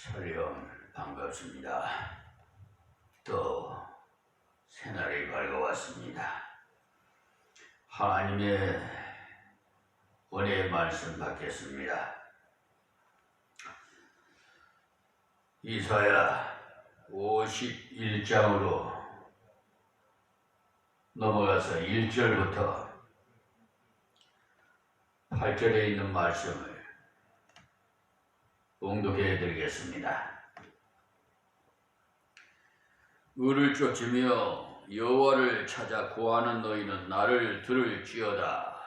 촬영 반갑습니다. 또 새날이 밝아왔습니다. 하나님의 은혜의 말씀 받겠습니다. 이사야 51장으로 넘어가서 1절부터 8절에 있는 말씀을 봉독해 드리겠습니다. 의를 쫓으며 여호와를 찾아 구하는 너희는 나를 들을지어다.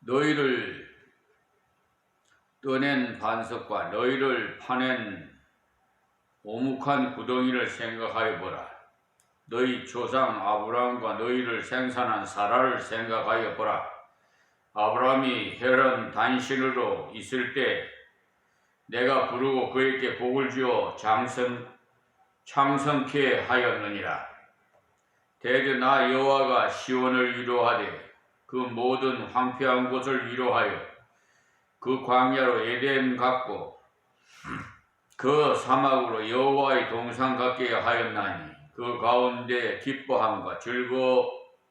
너희를 떠낸 반석과 너희를 파낸 오묵한 구덩이를 생각하여 보라. 너희 조상 아브라함과 너희를 생산한 사라를 생각하여 보라. 아브라함이 혈연 단신으로 있을 때 내가 부르고 그에게 복을 주어 창성케 하였느니라. 대저 나 여호와가 시온을 위로하되 그 모든 황폐한 곳을 위로하여 그 광야로 에덴 같고 그 사막으로 여호와의 동산 같게 하였나니 그 가운데 기뻐함과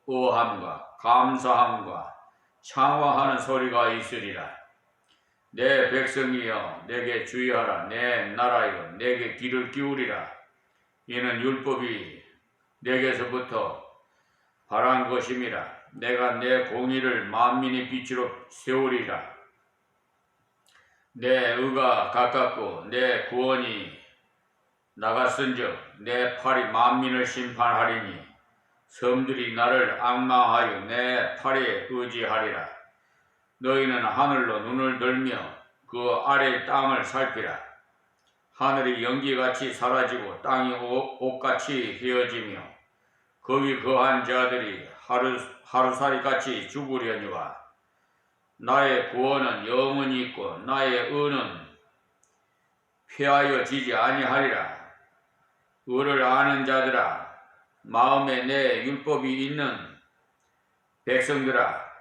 즐거워함과 감사함과 창화하는 소리가 있으리라. 내 백성이여 내게 주의하라. 내 나라여 내게 귀를 기울이라. 이는 율법이 내게서부터 발한 것임이라. 내가 내 공의를 만민의 빛으로 세우리라. 내 의가 가깝고 내 구원이 나갔은즉 내 팔이 만민을 심판하리니 섬들이 나를 앙망하여 내 팔에 의지하리라. 너희는 하늘로 눈을 들며 그 아래 땅을 살피라. 하늘이 연기같이 사라지고 땅이 옷같이 휘어지며 거기 거한 자들이 하루살이같이 죽으려니와 나의 구원은 영원히 있고 나의 의는 폐하여 지지 아니하리라. 의를 아는 자들아, 마음에 내 율법이 있는 백성들아,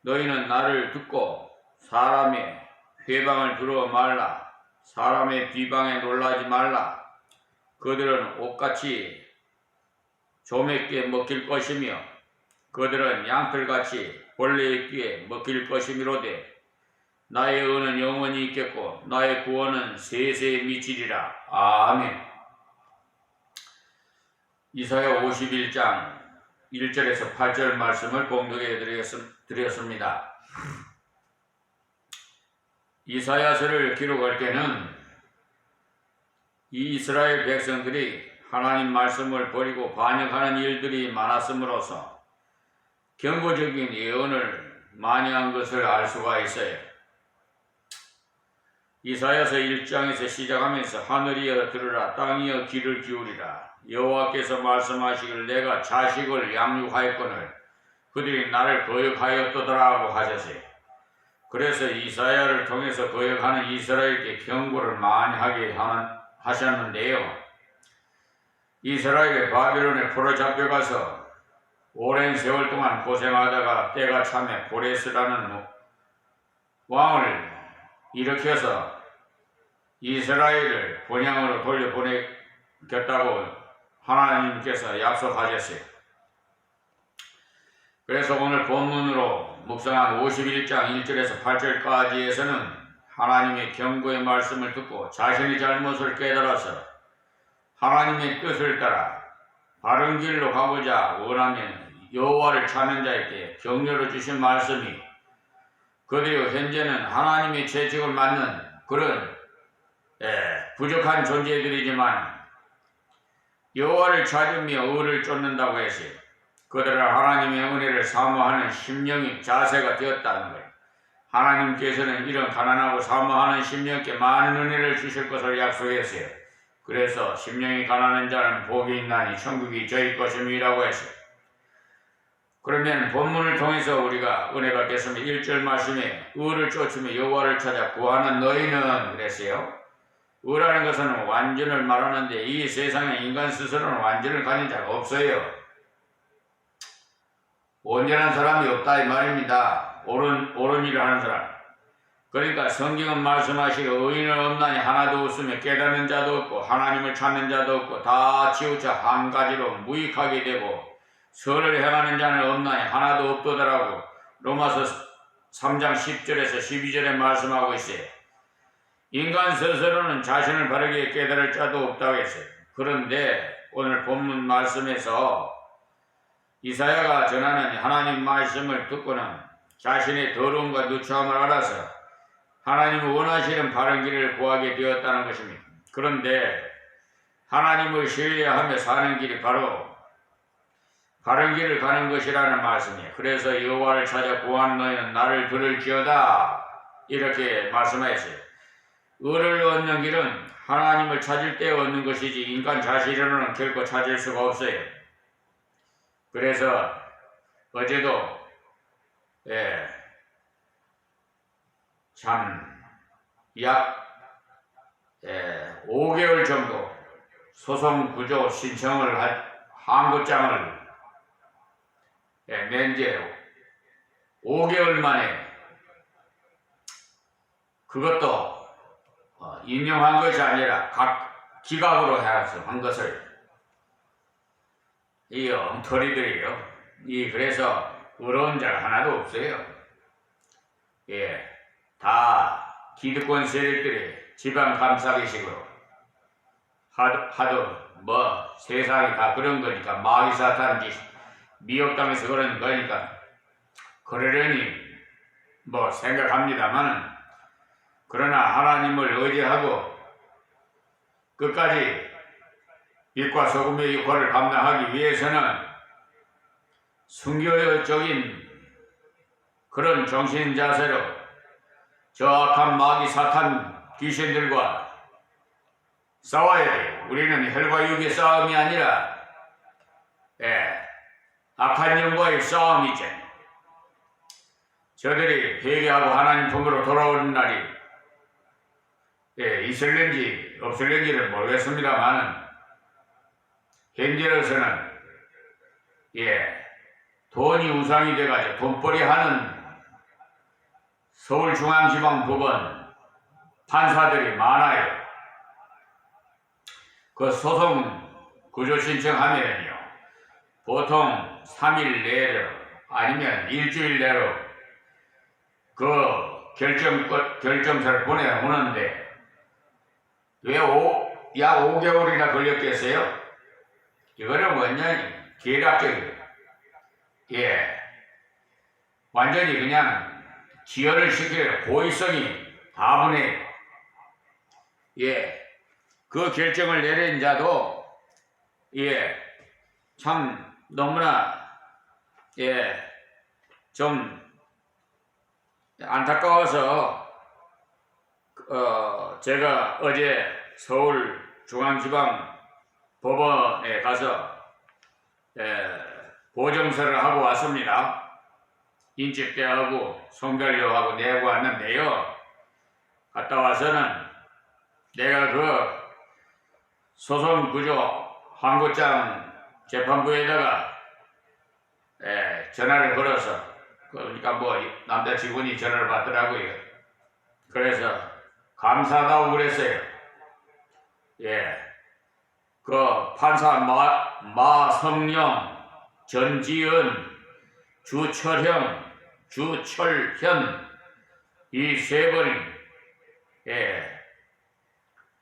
너희는 나를 듣고 사람의 회방을 들어 말라. 사람의 비방에 놀라지 말라. 그들은 옷같이 조맥게 먹힐 것이며 그들은 양털같이 벌레의 귀에 먹힐 것이미로되 나의 의는 영원히 있겠고 나의 구원은 세세에 미치리라. 아멘. 이사야 51장 1절에서 8절 말씀을 봉독해 드렸습니다. 이사야서를 기록할 때는 이 이스라엘 백성들이 하나님 말씀을 버리고 반역하는 일들이 많았음으로써 경고적인 예언을 많이 한 것을 알 수가 있어요. 이사야서 1장에서 시작하면서 하늘이여 들으라, 땅이여 귀를 기울이라. 여호와께서 말씀하시기를 내가 자식을 양육하였거늘 그들이 나를 거역하였도다라고 하셨어요. 그래서 이사야를 통해서 거역하는 이스라엘께 경고를 많이 하게 하셨는데요. 이스라엘이 바벨론에 포로잡혀가서 오랜 세월 동안 고생하다가 때가 참에 고레스라는 왕을 일으켜서 이스라엘을 본향으로 돌려보내겠다고 하나님께서 약속하셨어요. 그래서 오늘 본문으로 묵상한 51장 1절에서 8절까지에서는 하나님의 경고의 말씀을 듣고 자신의 잘못을 깨달아서 하나님의 뜻을 따라 바른 길로 가고자 원하면 여호와를 찾는 자에게 격려를 주신 말씀이 그리고 현재는 하나님의 채찍을 맞는 그런 부족한 존재들이지만 여호와를 찾으며 의를 쫓는다고 했어요. 그들은 하나님의 은혜를 사모하는 심령이 자세가 되었다는 거예요. 하나님께서는 이런 가난하고 사모하는 심령께 많은 은혜를 주실 것을 약속했어요. 그래서 심령이 가난한 자는 복이 있나니 천국이 저희 것임이라고 했어요. 그러면 본문을 통해서 우리가 은혜 받겠습니다. 1절 말씀에 의를 쫓으며 여호와를 찾아 구하는 너희는 그랬어요. 의라는 것은 완전을 말하는데 이 세상에 인간 스스로는 완전을 가진 자가 없어요. 온전한 사람이 없다 이 말입니다. 옳은 일을 하는 사람. 그러니까 성경은 말씀하시기를 의인은 없나니 하나도 없으며 깨닫는 자도 없고 하나님을 찾는 자도 없고 다 치우쳐 한 가지로 무익하게 되고 선을 행하는 자는 없나니 하나도 없도다라고 로마서 3장 10절에서 12절에 말씀하고 있어요. 인간 스스로는 자신을 바르게 깨달을 자도 없다고 했어요. 그런데 오늘 본문 말씀에서 이사야가 전하는 하나님 말씀을 듣고는 자신의 더러움과 누추함을 알아서 하나님을 원하시는 바른 길을 구하게 되었다는 것입니다. 그런데 하나님을 신뢰하며 사는 길이 바로 바른 길을 가는 것이라는 말씀이에요. 그래서 여호와를 찾아 구하는 너희는 나를 들을지어다 이렇게 말씀하셨어요. 의를 얻는 길은 하나님을 찾을 때 얻는 것이지 인간 자신으로는 결코 찾을 수가 없어요. 그래서 어제도 참 약 5개월 정도 소송 구조 신청을 항고장을 낸 지 5개월 만에 그것도 인용한 것이 아니라 각 기각으로 해서 한 것을 이 엉터리들이요. 그래서 의로운 자가 하나도 없어요. 다 기득권 세력들이 지방 감싸기식으로 하도 뭐 세상이 다 그런 거니까 마귀 사탄 미혹당해서 그런 거니까 그러려니 뭐 생각합니다만은 그러나 하나님을 의지하고 끝까지 빛과 소금의 역할을 감당하기 위해서는 순교적인 그런 정신 자세로 저 악한 마귀 사탄 귀신들과 싸워야 돼요. 우리는 혈과 육의 싸움이 아니라 악한 영과의 싸움이죠. 저들이 회개하고 하나님 품으로 돌아오는 날이 있을는지 없을는지는 모르겠습니다만 현재로서는 돈이 우상이 돼가지고 돈벌이 하는 서울중앙지방법원 판사들이 많아요. 그 소송 구조 신청하면요 보통 3일 내로 아니면 일주일 내로 그 결정서를 보내오는데 왜 약 5개월이나 걸렸겠어요? 이거는 완전히 계략적이에요. 완전히 그냥 지연을 시키려 고의성이 다분해요. 그 결정을 내린 자도 참 너무나 좀 안타까워서 제가 어제 서울중앙지방법원에 가서 보정서를 하고 왔습니다. 인적대하고 송별료하고 내고 왔는데요. 갔다 와서는 내가 그 소송구조 항고장 재판부에다가 전화를 걸어서 그러니까 뭐 남자 직원이 전화를 받더라고요. 그래서 감사하다고 그랬어요. 그 판사 마성령, 전지은, 주철현 이 세 분이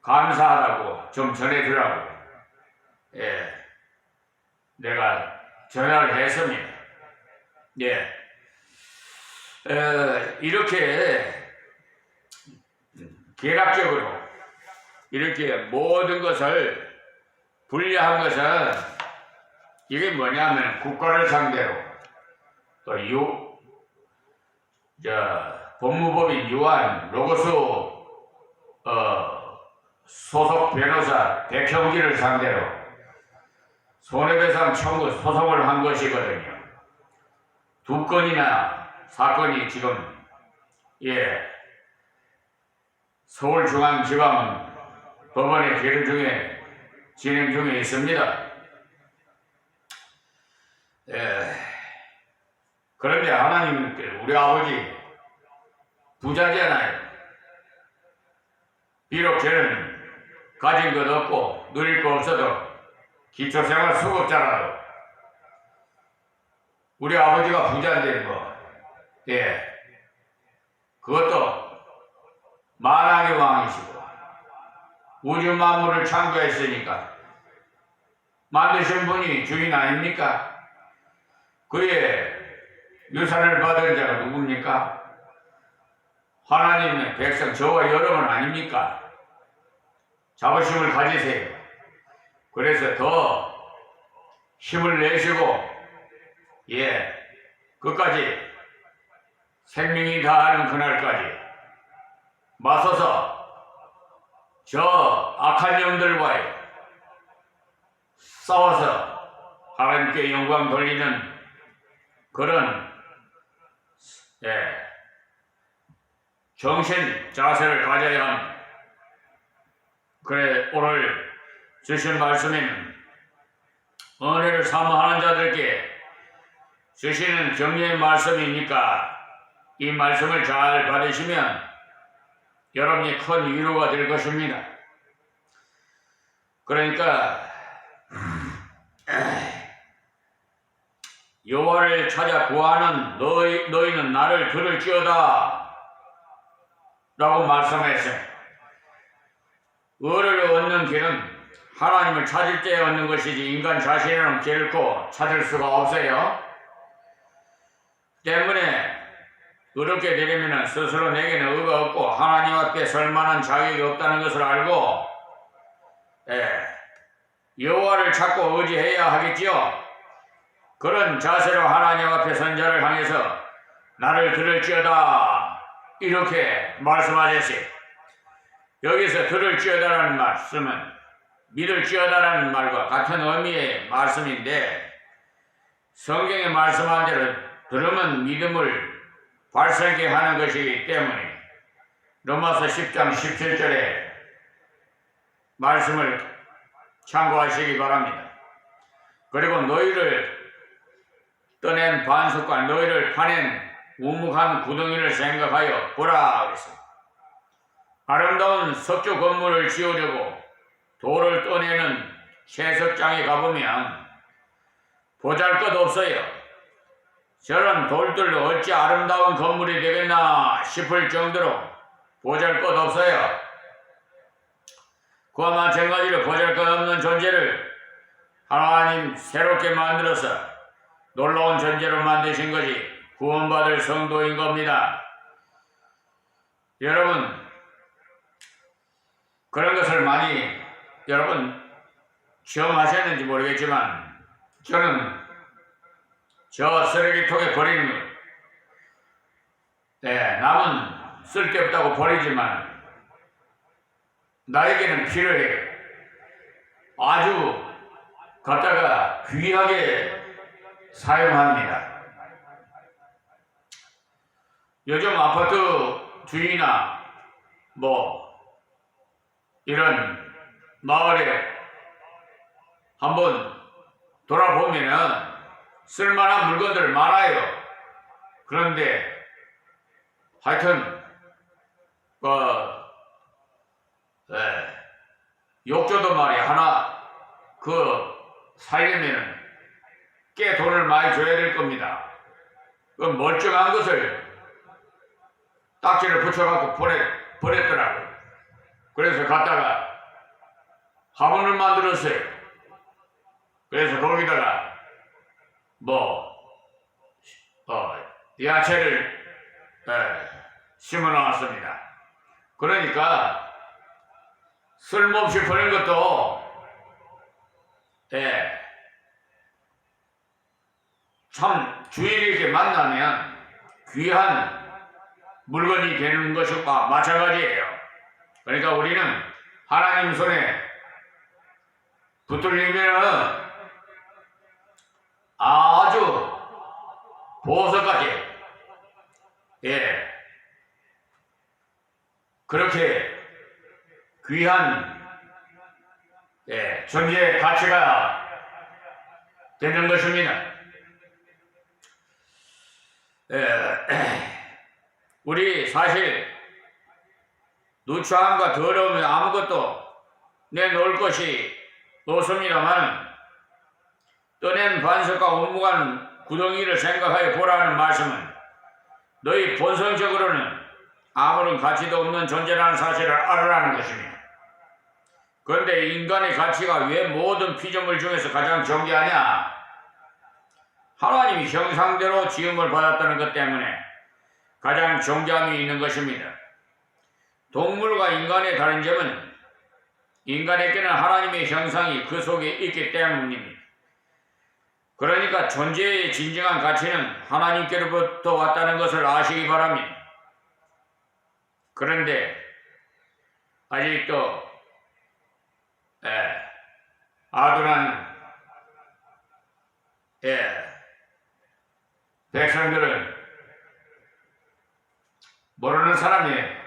감사하다고 좀 전해주라고 내가 전화를 했습니다. 이렇게 계략적으로 이렇게 모든 것을 분리한 것은 이게 뭐냐면 국가를 상대로 또 법무법인 유한 로고스 소속 변호사 백형기를 상대로 손해배상 청구 소송을 한 것이거든요. 2건이나 사건이 지금 서울중앙지방법원의 계류 중에 진행 중에 있습니다. 그런데 하나님 우리 아버지 부자잖아요. 비록 저는 가진 것 없고 누릴 거 없어도 기초생활 수급자라도 우리 아버지가 부자인데 뭐, 예, 그것도 만왕의 왕이시고 우주 만물을 창조했으니까 만드신 분이 주인 아닙니까? 그의 유산을 받은 자가 누굽니까? 하나님의 백성 저와 여러분 아닙니까? 자부심을 가지세요. 그래서 더 힘을 내시고 끝까지 생명이 다하는 그날까지 맞서서 저 악한 영들과의 싸워서 하나님께 영광 돌리는 그런 정신 자세를 가져야 합니다. 그래 오늘 주신 말씀에는 은혜를 사모하는 자들께 주시는 격려의 말씀이니까 이 말씀을 잘 받으시면 여러분이 큰 위로가 될 것입니다. 그러니까 여호와를 찾아 구하는 너희는 나를 들을지어다 라고 말씀했어요. 의를 얻는 길은 하나님을 찾을 때 얻는 것이지 인간 자신은 결코 찾을 수가 없어요. 때문에 그렇게 되려면 스스로 내게는 의가 없고 하나님 앞에 설 만한 자격이 없다는 것을 알고 여호와를 찾고 의지해야 하겠지요. 그런 자세로 하나님 앞에 선 자를 향해서 나를 들을지어다 이렇게 말씀하셨어요. 여기서 들을지어다라는 말씀은 믿을지어다라는 말과 같은 의미의 말씀인데 성경에 말씀한 대로 들으면 믿음을 발생케 하는 것이기 때문에 로마서 10장 17절에 말씀을 참고하시기 바랍니다. 그리고 너희를 떠낸 반석과 너희를 파낸 우묵한 구덩이를 생각하여 보라 그랬어요. 아름다운 석조 건물을 지으려고 돌을 떠내는 채석장에 가보면 보잘것없어요. 저런 돌들로 어찌 아름다운 건물이 되겠나 싶을 정도로 보잘것없어요. 그와 마찬가지로 보잘것없는 존재를 하나님 새롭게 만들어서 놀라운 존재로 만드신 것이 구원받을 성도인 겁니다. 여러분 그런 것을 많이 여러분 경험하셨는지 모르겠지만 저는 저 쓰레기통에 버리는 거 남은 쓸데없다고 버리지만 나에게는 필요해요. 아주 갖다가 귀하게 사용합니다. 요즘 아파트 주위나 이런 마을에 한번 돌아보면은 쓸만한 물건들 많아요. 그런데 하여튼 욕조도 말이야 하나 살려면은 꽤 돈을 많이 줘야 될 겁니다. 그 멀쩡한 것을 딱지를 붙여갖고 버렸더라고요. 그래서 갖다가 화분을 만들었어요. 그래서 거기다가 야채를 심어 놨습니다. 그러니까 쓸모없이 버린 것도 참 주의를 이렇게 만나면 귀한 물건이 되는 것과 마찬가지예요. 그러니까 우리는 하나님 손에 붙들리면 아주 보석같이 그렇게 귀한 존재의 가치가 되는 것입니다. 우리 사실 누추함과 더러움이 아무것도 내놓을 것이 없습니다만 떠낸 반석과 운무한 구덩이를 생각하여 보라는 말씀은 너희 본성적으로는 아무런 가치도 없는 존재라는 사실을 알아라는 것이며, 그런데 인간의 가치가 왜 모든 피조물 중에서 가장 존귀하냐? 하나님이 형상대로 지음을 받았다는 것 때문에 가장 존귀함이 있는 것입니다. 동물과 인간의 다른 점은 인간에게는 하나님의 형상이 그 속에 있기 때문입니다. 그러니까 존재의 진정한 가치는 하나님께로부터 왔다는 것을 아시기 바랍니다. 그런데 아직도 아둔한 백성들은 모르는 사람이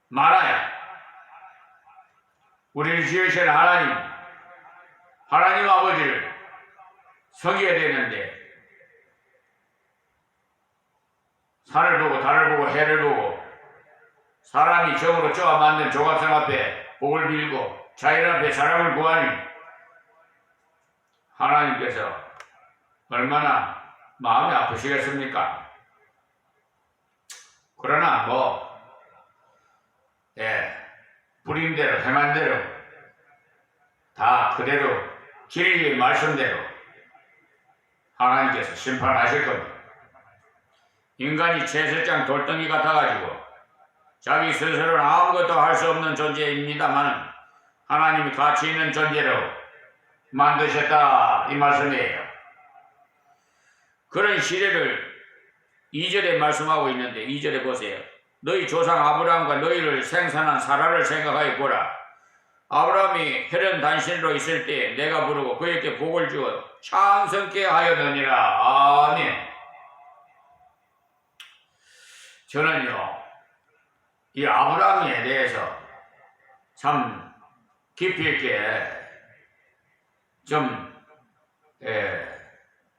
많아요. 우리를 지으신 하나님 아버지를 섬겨야 되는데 산을 보고 달을 보고 해를 보고 사람이 정으로 쪼아 만든 조각상 앞에 복을 빌고 자연 앞에 사랑을 구하니 하나님께서 얼마나 마음이 아프시겠습니까? 그러나 부린 대로 행한 대로 다 그대로 진리의 말씀대로 하나님께서 심판하실 겁니다. 인간이 채색장 돌덩이 같아가지고 자기 스스로는 아무것도 할 수 없는 존재입니다만 하나님이 가치 있는 존재로 만드셨다 이 말씀이에요. 그런 시대를 2절에 말씀하고 있는데 2절에 보세요. 너희 조상 아브라함과 너희를 생산한 사라를 생각하여 보라. 아브라함이 혈연 단신으로 있을 때 내가 부르고 그에게 복을 주어 창성케 하였느니라. 아멘. 저는요 이 아브라함에 대해서 참 깊이 있게 좀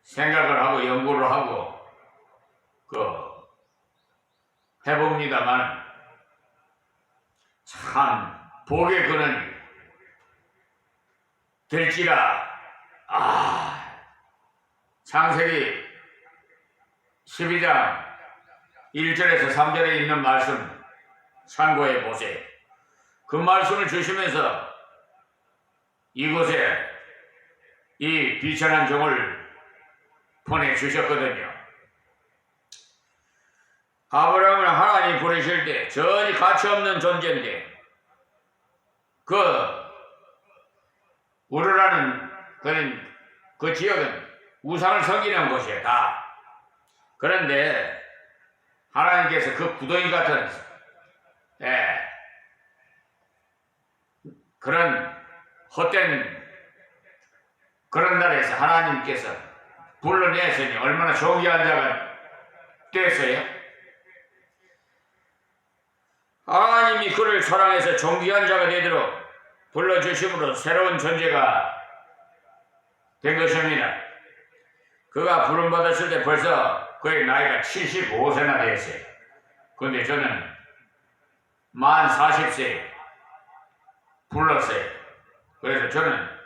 생각을 하고 연구를 하고 해봅니다만 참 복의 근원이 될지라. 창세기 12장 1절에서 3절에 있는 말씀 참고해 보세요. 그 말씀을 주시면서 이곳에 이 비천한 종을 보내주셨거든요. 아브라함을 하나님 부르실 때 전혀 가치없는 존재인데 우르라는 그 지역은 우상을 섬기는 곳이에요. 다. 그런데 하나님께서 그 구덩이 같은 그런 헛된 그런 날에서 하나님께서 불러내시니 얼마나 존귀한 자가 됐어요. 하나님이 그를 사랑해서 존귀한 자가 되도록 불러주심으로 새로운 존재가 된 것입니다. 그가 부름받았을 때 벌써 그의 나이가 75세나 되었어요. 그런데 저는 만 40세 불렀어요. 그래서 저는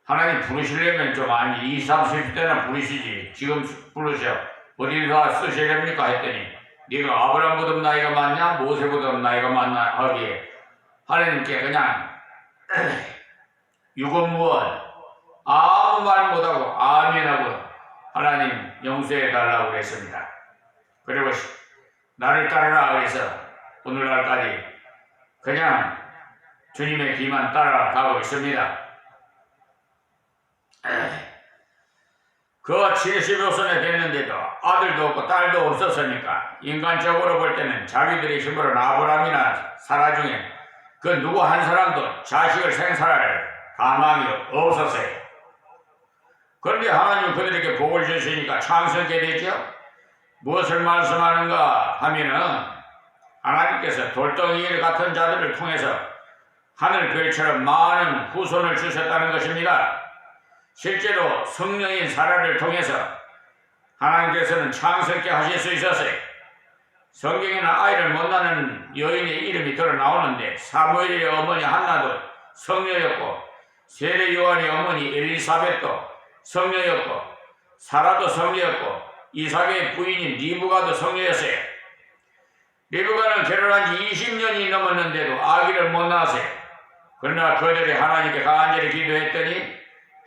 하나님 부르시려면 좀 20, 30대나 부르시지 지금 부르셔 어디다 쓰셔야 됩니까 했더니 네가 아브라함보다 나이가 많냐 모세보다 나이가 많나 하기에 하나님께 그냥 유건무원 아무 말 못하고 아멘하고 하나님 용서해 달라고 그랬습니다. 그리고 나를 따르라 그래서 오늘날까지 그냥 주님의 길만 따라가고 있습니다. 그 75세나 됐는데도 아들도 없고 딸도 없었으니까 인간적으로 볼 때는 자기들의 힘으로는 아브라함이나 사라 중에 그 누구 한 사람도 자식을 생산할 가망이 없었어요. 그런데 하나님 그들에게 복을 주시니까 창성케 되죠. 무엇을 말씀하는가 하면은 하나님께서 돌덩이 같은 자들을 통해서 하늘별처럼 많은 후손을 주셨다는 것입니다. 실제로 성령인 사라를 통해서 하나님께서는 창성케 하실 수 있었어요. 성경에는 아이를 못 낳는 여인의 이름이 들어 나오는데 사무엘의 어머니 한나도 성녀였고 세례 요한의 어머니 엘리사벳도 성녀였고 사라도 성녀였고 이삭의 부인인 리브가도 성녀였어요. 리브가는 결혼한 지 20년이 넘었는데도 아기를 못 낳았어요. 그러나 그들이 하나님께 간절히 기도했더니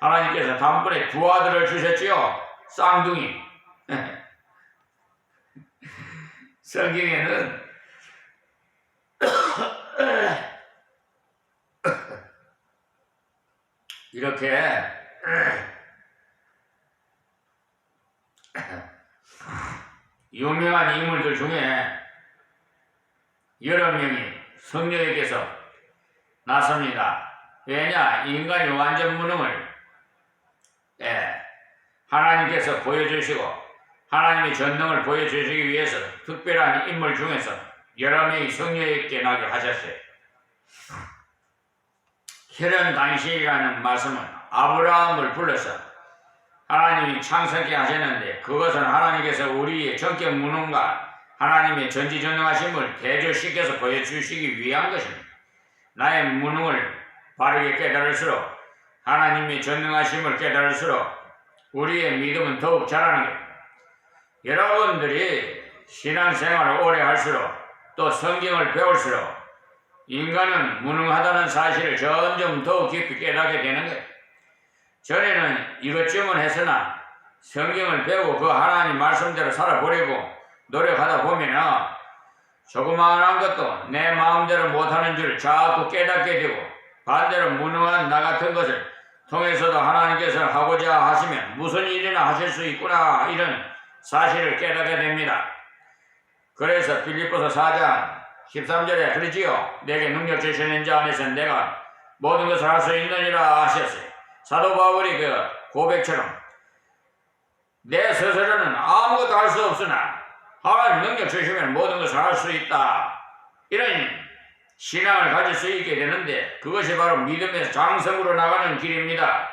하나님께서 단번에 두 아들을 주셨지요. 쌍둥이. 성경에는 이렇게 유명한 인물들 중에 여러 명이 성녀에게서 났습니다. 왜냐? 인간이 완전 무능을 하나님께서 보여주시고 하나님의 전능을 보여주시기 위해서 특별한 인물 중에서 여러 명이 성녀에게 나게 하셨어요. 혈연 단식이라는 말씀은 아브라함을 불러서 하나님이 창세케 하셨는데 그것은 하나님께서 우리의 전격 무능과 하나님의 전지전능하심을 대조시켜서 보여주시기 위한 것입니다. 나의 무능을 바르게 깨달을수록 하나님의 전능하심을 깨달을수록 우리의 믿음은 더욱 자라는 거예요. 여러분들이 신앙생활을 오래 할수록 또 성경을 배울수록 인간은 무능하다는 사실을 점점 더욱 깊이 깨닫게 되는 거예요. 전에는 이것쯤은 했으나 성경을 배우고 그 하나님 말씀대로 살아보려고 노력하다 보면은 조그마한 것도 내 마음대로 못하는 줄 자꾸 깨닫게 되고 반대로 무능한 나 같은 것을 통해서도 하나님께서 하고자 하시면 무슨 일이나 하실 수 있구나 이런 사실을 깨닫게 됩니다. 그래서 빌립보서 4장 13절에 그러지요. 내게 능력 주시는 자 안에서 내가 모든 것을 할 수 있느니라 하셨어요. 사도 바울이 그 고백처럼 내 스스로는 아무것도 할 수 없으나 하나님 능력 주시면 모든 것을 할 수 있다. 이런 신앙을 가질 수 있게 되는데 그것이 바로 믿음의 장성으로 나가는 길입니다.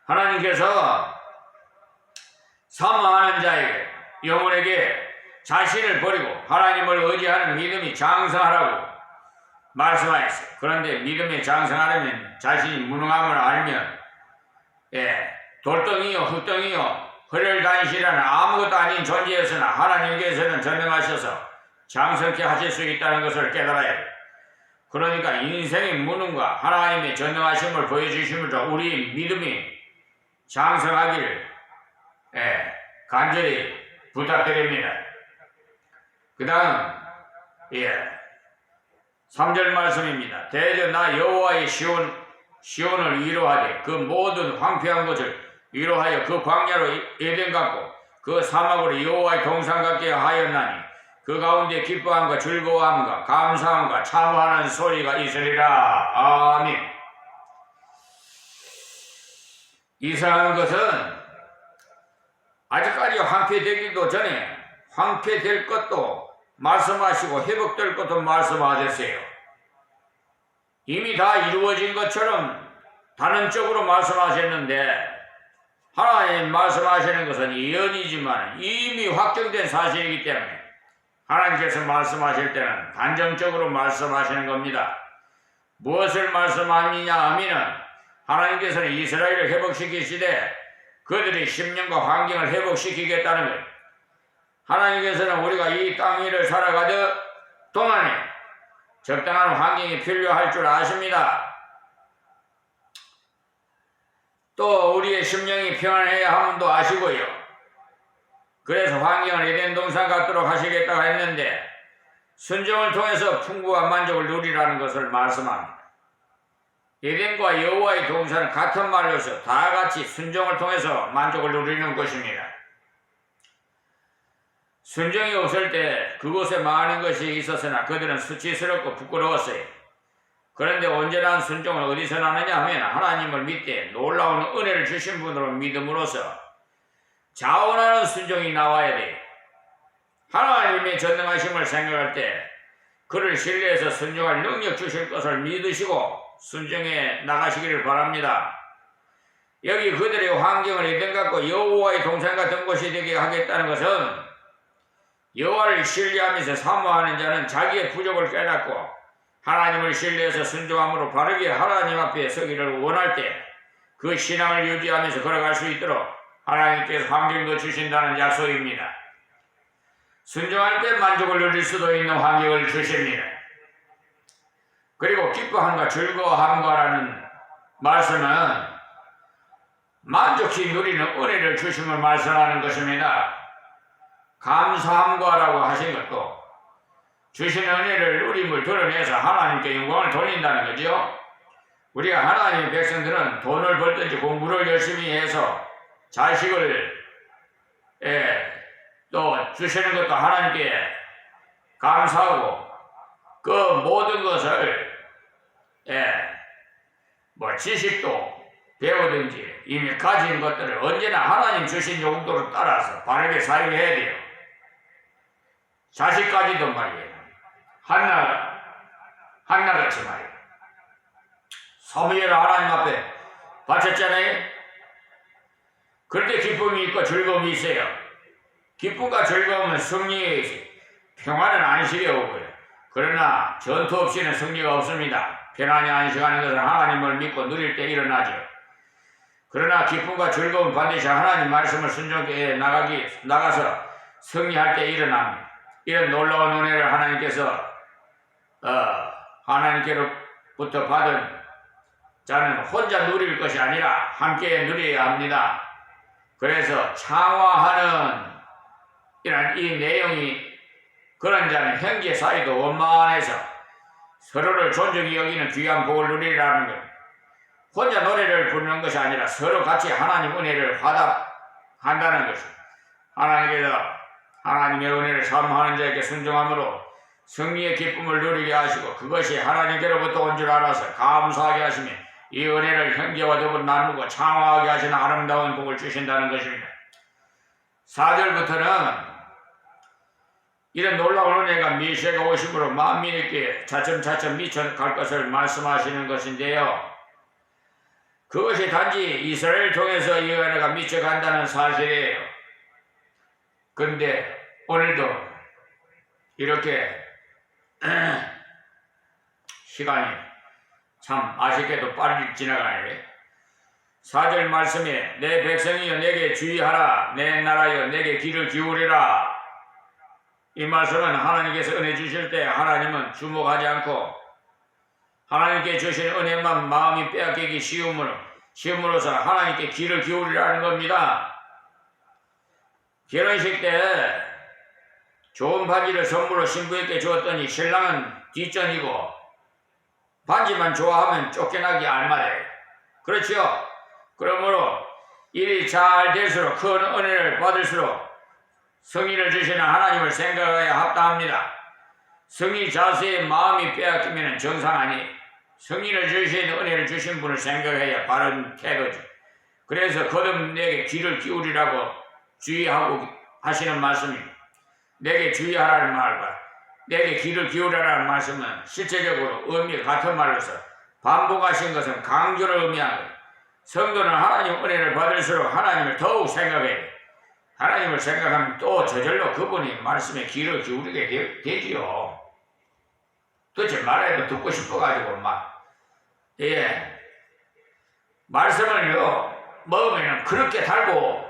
하나님께서 사모하는 자에게 영혼에게 자신을 버리고 하나님을 의지하는 믿음이 장성하라고 말씀하셨어요. 그런데 믿음이 장성하려면 자신이 무능함을 알면 돌덩이요 흙덩이요 헐혈단실하는 아무것도 아닌 존재였으나 하나님께서는 전능하셔서 장성케 하실 수 있다는 것을 깨달아야 해요. 그러니까 인생의 무능과 하나님의 전능하심을 보여주시면서 우리 믿음이 장성하기를 간절히 부탁드립니다. 그 다음 3절 말씀입니다. 대저 나 여호와의 시온을 위로하되 그 모든 황폐한 것을 위로하여 그 광야로 에덴 같고 그 사막으로 여호와의 동산 같게 하였나니 그 가운데 기뻐함과 즐거워함과 감사함과 참화하는 소리가 있으리라. 아멘. 이상한 것은 아직까지 황폐되기도 전에 황폐될 것도 말씀하시고 회복될 것도 말씀하셨어요. 이미 다 이루어진 것처럼 단언적으로 말씀하셨는데 하나님 말씀하시는 것은 예언이지만 이미 확정된 사실이기 때문에 하나님께서 말씀하실 때는 단정적으로 말씀하시는 겁니다. 무엇을 말씀하느냐 하면은 하나님께서는 이스라엘을 회복시키시되 그들의 심령과 환경을 회복시키겠다는 거예요. 하나님께서는 우리가 이 땅 위를 살아가던 동안에 적당한 환경이 필요할 줄 아십니다. 또 우리의 심령이 평안해야 함도 아시고요. 그래서 환경을 에덴 동산 같도록 하시겠다고 했는데 순종을 통해서 풍부한 만족을 누리라는 것을 말씀합니다. 에덴과 여호와의 동산은 같은 말로서 다 같이 순종을 통해서 만족을 누리는 것입니다. 순종이 없을 때 그곳에 많은 것이 있었으나 그들은 수치스럽고 부끄러웠어요. 그런데 온전한 순종은 어디서 나느냐 하면 하나님을 믿되 놀라운 은혜를 주신 분으로 믿음으로써 자원하는 순종이 나와야 돼요. 하나님의 전능하심을 생각할 때 그를 신뢰해서 순종할 능력 주실 것을 믿으시고 순종해 나가시기를 바랍니다. 여기 그들의 환경을 에덴 같고 여호와의 동산 같은 곳이 되게 하겠다는 것은 여호와를 신뢰하면서 사모하는 자는 자기의 부족을 깨닫고 하나님을 신뢰해서 순종함으로 바르게 하나님 앞에 서기를 원할 때 그 신앙을 유지하면서 걸어갈 수 있도록 하나님께서 환경도 주신다는 약속입니다. 순종할 때 만족을 누릴 수도 있는 환경을 주십니다. 그리고 기뻐함과 즐거워함과라는 말씀은 만족히 누리는 은혜를 주심을 말씀하는 것입니다. 감사함과라고 하신 것도 주시는 은혜를 누림을 드러내서 하나님께 영광을 돌린다는 거죠. 우리가 하나님의 백성들은 돈을 벌든지 공부를 열심히 해서 자식을 또 주시는 것도 하나님께 감사하고 그 모든 것을 뭐 지식도 배우든지 이미 가진 것들을 언제나 하나님 주신 용도로 따라서 바르게 사용해야 돼요. 자식까지도 말이에요. 한나같이 말이에요. 사무엘을 하나님 앞에 바쳤잖아요. 그럴 때 기쁨이 있고 즐거움이 있어요. 기쁨과 즐거움은 승리의 평화는 안식에 오고요. 그러나 전투 없이는 승리가 없습니다. 편안히 안식하는 것은 하나님을 믿고 누릴 때 일어나죠. 그러나 기쁨과 즐거움은 반드시 하나님 말씀을 순종해 나가서 승리할 때 일어납니다. 이런 놀라운 은혜를 하나님께서 하나님께로부터 받은 자는 혼자 누릴 것이 아니라 함께 누려야 합니다. 그래서 창화하는 이 내용이 그런 자는 형제 사이도 원만해서 서로를 존중히 여기는 귀한 복을 누리라는 것. 혼자 노래를 부르는 것이 아니라 서로 같이 하나님 은혜를 화답한다는 것입니다. 하나님께서 하나님의 은혜를 사모하는 자에게 순종함으로 승리의 기쁨을 누리게 하시고 그것이 하나님께로부터 온 줄 알아서 감사하게 하시며 이 은혜를 형제와 더불어 나누고 창화하게 하시는 아름다운 복을 주신다는 것입니다. 4절부터는 이런 놀라운 은혜가 메시아가 오심으로 만민에게 차츰차츰 미쳐갈 것을 말씀하시는 것인데요. 그것이 단지 이스라엘을 통해서 이 은혜가 미쳐간다는 사실이에요. 근데 오늘도 이렇게 시간이 참 아쉽게도 빨리 지나가네. 4절 말씀에 내 백성이여 내게 주의하라 내 나라여 내게 귀를 기울이라. 이 말씀은 하나님께서 은혜 주실 때 하나님은 주목하지 않고 하나님께 주신 은혜만 마음이 빼앗기기 쉬움으로써 하나님께 귀를 기울이라는 겁니다. 결혼식 때 좋은 반지를 선물로 신부에게 주었더니 신랑은 뒷전이고 반지만 좋아하면 쫓겨나기 알마래. 그렇지요? 그러므로 일이 잘 될수록 큰 은혜를 받을수록 성의를 주시는 하나님을 생각해야 합당합니다. 성의 자세에 마음이 빼앗기면 정상 아니에요. 성의를 주시는 은혜를 주신 분을 생각해야 바른 태도죠. 그래서 거듭 내게 귀를 기울이라고 주의하고 하시는 말씀입니다. 내게 주의하라는 말과 내게 귀를 기울이라는 말씀은 실제적으로 의미가 같은 말로서 반복하신 것은 강조를 의미하는 거예요. 성도는 하나님 은혜를 받을수록 하나님을 더욱 생각해야 돼요. 하나님을 생각하면 또 저절로 그분이 말씀에 귀를 기울이게 되지요. 도대체 말해도 듣고 싶어가지고 말씀을요 먹으면 그렇게 달고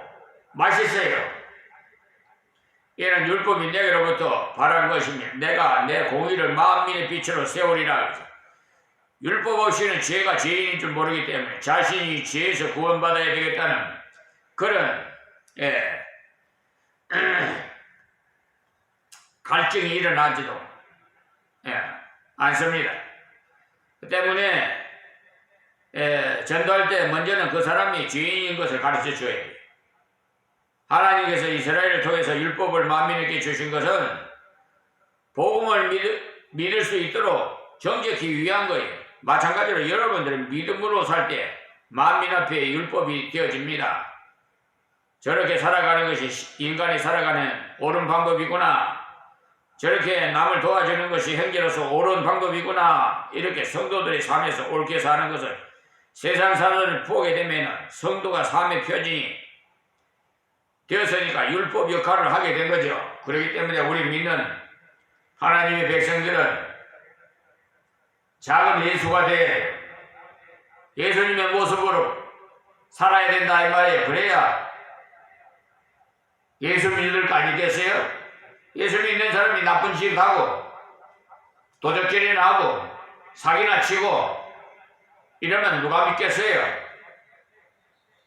맛있어요. 이는 율법이 내게로부터 바란 것이며 내가 내 공의를 만민의 빛으로 세우리라. 율법 없이는 죄가 죄인인 줄 모르기 때문에 자신이 죄에서 구원받아야 되겠다는 그런 갈증이 일어나지도 않습니다. 그 때문에 전도할 때 먼저는 그 사람이 죄인인 것을 가르쳐 줘야 돼요. 하나님께서 이스라엘을 통해서 율법을 만민에게 주신 것은 복음을 믿을 수 있도록 정직히 위한 거예요. 마찬가지로 여러분들은 믿음으로 살 때 만민 앞에 율법이 되어집니다. 저렇게 살아가는 것이 인간이 살아가는 옳은 방법이구나. 저렇게 남을 도와주는 것이 형제로서 옳은 방법이구나. 이렇게 성도들의 삶에서 옳게 사는 것을 세상 사람을 보게 되면 성도가 삶의 표징이 되었으니까 율법 역할을 하게 된 거죠. 그렇기 때문에 우리 믿는 하나님의 백성들은 작은 예수가 돼 예수님의 모습으로 살아야 된다 이 말이에요. 그래야 예수 믿을 거 아니겠어요? 예수 믿는 사람이 나쁜 짓 하고 도적질이나 하고 사기나 치고 이러면 누가 믿겠어요?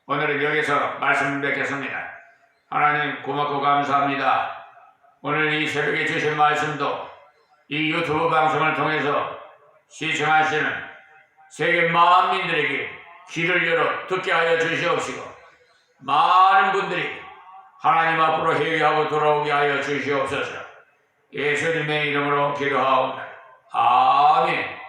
오늘은 여기서 말씀을 맺겠습니다. 하나님 고맙고 감사합니다. 오늘 이 새벽에 주신 말씀도 이 유튜브 방송을 통해서 시청하시는 세계 만민들에게 귀를 열어 듣게 하여 주시옵시고 많은 분들이 하나님 앞으로 회개하고 돌아오게 하여 주시옵소서. 예수님의 이름으로 기도하옵나이다. 아멘.